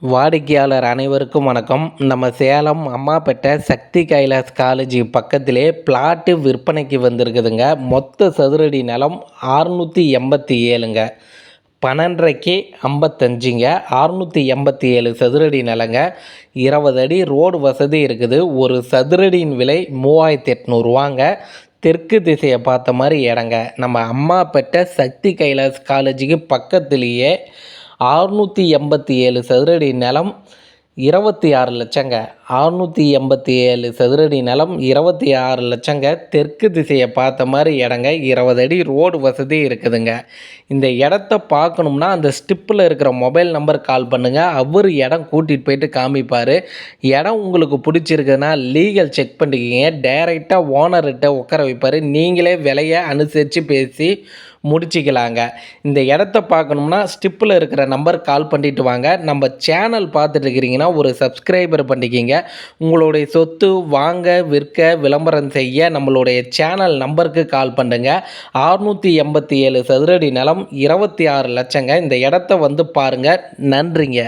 வாடிக்கையாளர் அனைவருக்கும் வணக்கம். நம்ம சேலம் அம்மாபேட்டை சக்தி கைலாஸ் காலேஜ் பக்கத்திலே பிளாட்டு விற்பனைக்கு வந்திருக்குதுங்க. மொத்த சதுரடி நிலம் 687ங்க. 12.5 55ங்க. 687 சதுரடி நிலங்க. 20 அடி ரோடு வசதி இருக்குது. ஒரு சதுரடியின் விலை 3800 தெற்கு திசையை பார்த்த மாதிரி இடங்க. நம்ம அம்மாபேட்டை சக்தி கைலாஸ் காலேஜுக்கு பக்கத்திலேயே 687 சதுரடி நிலம் 26 லட்சங்க. 687 சதுரடி நிலம் 26 லட்சங்க. தெற்கு திசையை பார்த்த மாதிரி இடங்க. 20 அடி ரோடு வசதி இருக்குதுங்க. இந்த இடத்த பார்க்கணும்னா அந்த ஸ்டிப்பில் இருக்கிற மொபைல் நம்பர் கால் பண்ணுங்கள். அவர் இடம் கூட்டிகிட்டு போயிட்டு காமிப்பார். இடம் உங்களுக்கு பிடிச்சிருக்குதுன்னா லீகல் செக் பண்ணிக்கிங்க. டைரெக்டாக ஓனர்கிட்ட உட்கார வைப்பார். நீங்களே விலையை அனுசரித்து பேசி முடிச்சிக்கலாங்க. இந்த இடத்த பார்க்கணும்னா ஸ்டிப்பில் இருக்கிற நம்பர் கால் பண்ணிட்டு வாங்க. நம்ம சேனல் பார்த்துட்டு இருக்கிறீங்கன்னா ஒரு சப்ஸ்கிரைபர் பண்ணிக்கிங்க. உங்களுடைய சொத்து வாங்க விற்க விளம்பரம் செய்ய நம்மளுடைய சேனல் நம்பருக்கு கால் பண்ணுங்க. 687 சதுரடி நிலம் 26 லட்சங்க. இந்த இடத்த வந்து பாருங்கள். நன்றிங்க.